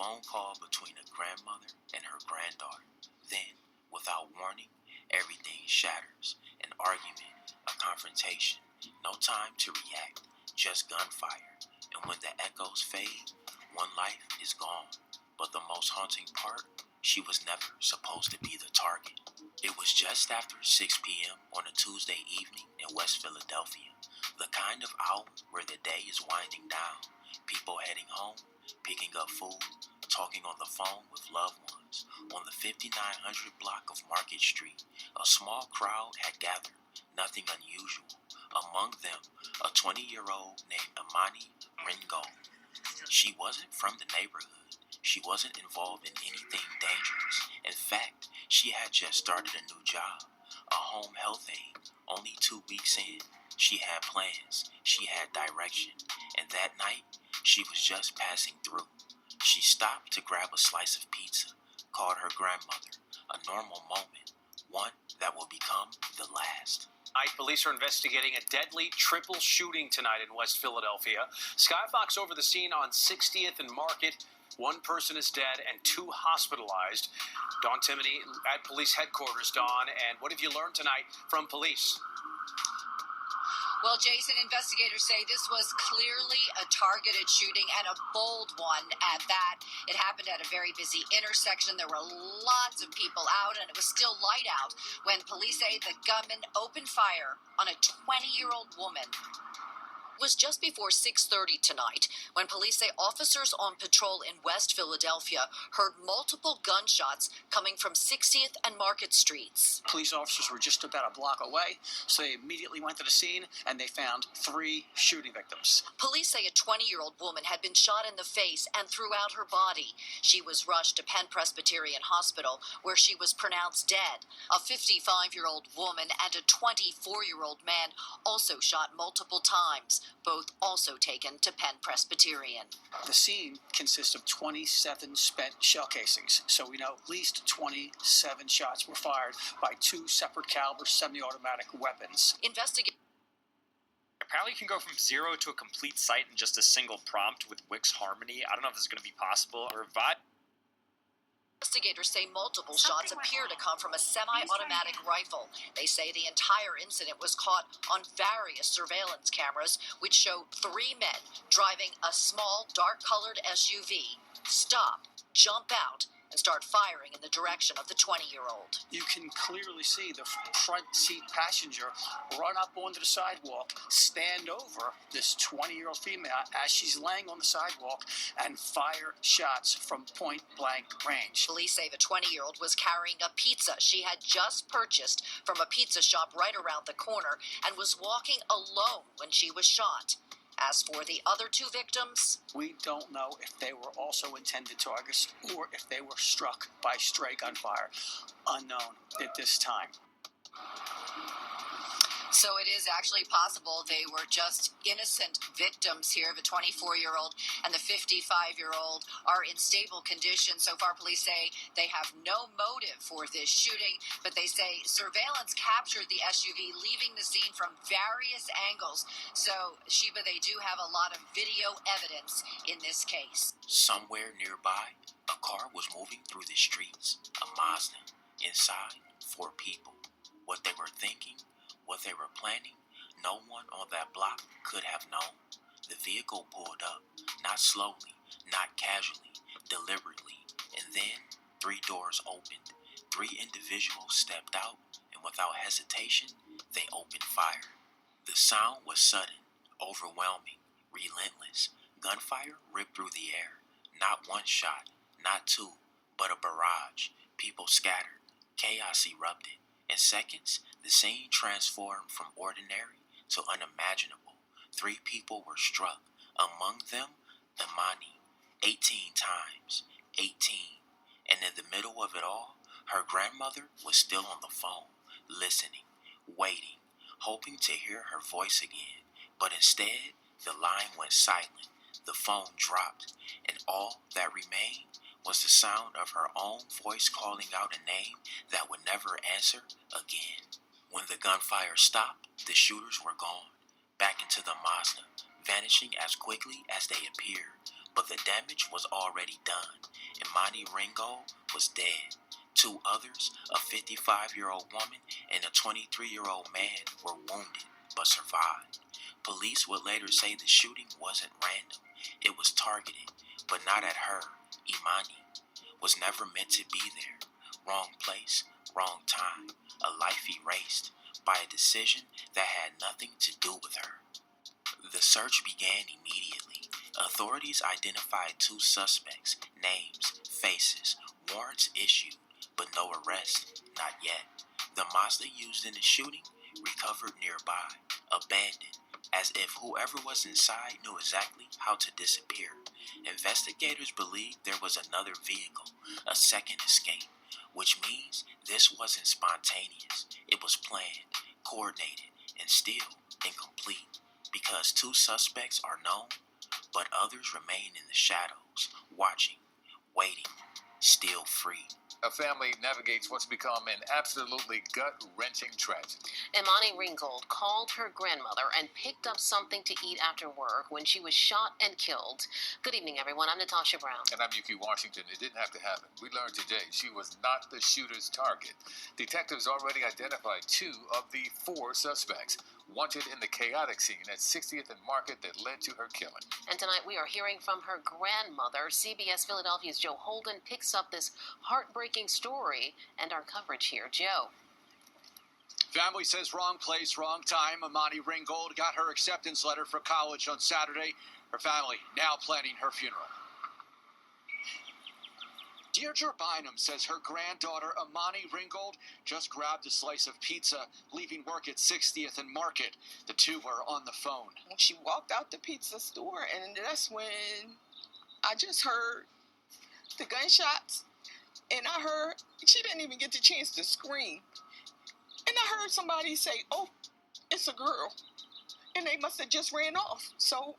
phone call between a grandmother and her granddaughter. Then, without warning, everything shatters. An argument, a confrontation, no time to react, just gunfire. And when the echoes fade, one life is gone. But the most haunting part, she was never supposed to be the target. It was just after 6 p.m. on a Tuesday evening in West Philadelphia, the kind of hour where the day is winding down, people heading home, picking up food, talking on the phone with loved ones. On the 5900 block of Market Street, a small crowd had gathered, nothing unusual. Among them, a 20-year-old named Imani Ringgold. She wasn't from the neighborhood. She wasn't involved in anything dangerous. In fact, she had just started a new job, a home health aide. Only 2 weeks in, she had plans, she had direction, and that night, she was just passing through. She stopped to grab a slice of pizza, called her grandmother, a normal moment, one that will become the last. Police are investigating a deadly triple shooting tonight in West Philadelphia. Skyfox over the scene on 60th and Market. One person is dead and 2 hospitalized. Dawn Timoney at police headquarters. Dawn, and what have you learned tonight from police? Well, Jason, investigators say this was clearly a targeted shooting and a bold one at that. It happened at a very busy intersection. There were lots of people out, and it was still light out when police say the gunman opened fire on a 20-year-old woman. It was just before 6:30 tonight when police say officers on patrol in West Philadelphia heard multiple gunshots coming from 60th and Market Streets. Police officers were just about a block away, so they immediately went to the scene and they found 3 shooting victims. Police say a 20-year-old woman had been shot in the face and throughout her body. She was rushed to Penn Presbyterian Hospital, where she was pronounced dead. A 55-year-old woman and a 24-year-old man also shot multiple times, both also taken to Penn Presbyterian. The scene consists of 27 spent shell casings, so we know at least 27 shots were fired by 2 separate caliber semi-automatic weapons. Apparently you can go from 0 to a complete site in just a single prompt with Wix Harmony. I don't know if this is going to be possible. Or Investigators say multiple shots appear to come from a semi-automatic rifle. They say the entire incident was caught on various surveillance cameras, which show 3 men driving a small, dark-colored SUV stop, jump out, and start firing in the direction of the 20-year-old. You can clearly see the front seat passenger run up onto the sidewalk, stand over this 20-year-old female as she's laying on the sidewalk, and fire shots from point-blank range. Police say the 20-year-old was carrying a pizza she had just purchased from a pizza shop right around the corner and was walking alone when she was shot. As for the other 2 victims, we don't know if they were also intended targets or if they were struck by stray gunfire. Unknown at this time. So it is actually possible they were just innocent victims here. The 24-year-old and the 55-year-old are in stable condition. So far, police say they have no motive for this shooting, but they say surveillance captured the SUV leaving the scene from various angles. So, Sheba, they do have a lot of video evidence in this case. Somewhere nearby, a car was moving through the streets, a Mazda. Inside, 4 people. What they were thinking, what they were planning, no one on that block could have known. The vehicle pulled up, not slowly, not casually, deliberately, and then 3 doors opened. 3 individuals stepped out, and without hesitation, they opened fire. The sound was sudden, overwhelming, relentless. Gunfire ripped through the air. Not 1 shot, not 2, but a barrage. People scattered. Chaos erupted. In seconds, the scene transformed from ordinary to unimaginable. 3 people were struck, among them Imani, 18 times, 18. And in the middle of it all, her grandmother was still on the phone, listening, waiting, hoping to hear her voice again. But instead, the line went silent, the phone dropped, and all that remained was the sound of her own voice calling out a name that would never answer again. When the gunfire stopped, the shooters were gone, back into the Mazda, vanishing as quickly as they appeared. but the damage was already done. Imani Ringgold was dead. Two others, a 55-year-old woman and a 23-year-old man, were wounded but survived. Police would later say the shooting wasn't random. It was targeted, but not at her. Imani was never meant to be there. Wrong place, wrong time. A life erased by a decision that had nothing to do with her. The search began immediately. Authorities identified two suspects, names, faces, warrants issued, but no arrest, not yet. The Mazda used in the shooting recovered nearby, abandoned, as if whoever was inside knew exactly how to disappear. Investigators believe there was another vehicle, a second escape, which means this wasn't spontaneous. It was planned, coordinated, and still incomplete, because two suspects are known, but others remain in the shadows, watching, waiting, still free. A family navigates what's become an absolutely gut-wrenching tragedy. Imani Ringgold called her grandmother and picked up something to eat after work when she was shot and killed. Good evening, everyone. I'm Natasha Brown. And I'm Yuki Washington. It didn't have to happen. We learned today she was not the shooter's target. Detectives already identified two of the four suspects wanted in the chaotic scene at 60th and Market that led to her killing. And tonight we are hearing from her grandmother. CBS Philadelphia's Joe Holden picks up this heartbreaking story and our coverage here. Joe. Family says wrong place, wrong time. Imani Ringgold got her acceptance letter for college on Saturday. Her family now planning her funeral. Deirdre Bynum says her granddaughter Imani Ringgold just grabbed a slice of pizza, leaving work at 60th and Market. The two were on the phone. She walked out the pizza store, and that's when I just heard the gunshots, and I heard she didn't even get the chance to scream. And I heard somebody say, "Oh, it's a girl," and they must have just ran off. So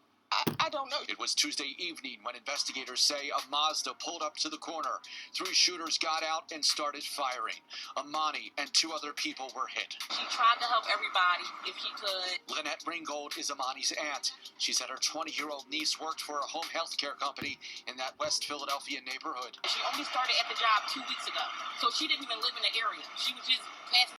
I don't know. It was Tuesday evening when investigators say a Mazda pulled up to the corner. Three shooters got out and started firing. Imani and two other people were hit. She tried to help everybody if she could. Lynette Ringgold is Imani's aunt. She said her 20-year-old niece worked for a home health care company in that West Philadelphia neighborhood. She only started at the job 2 weeks ago, so she didn't even live in the area. She was just passing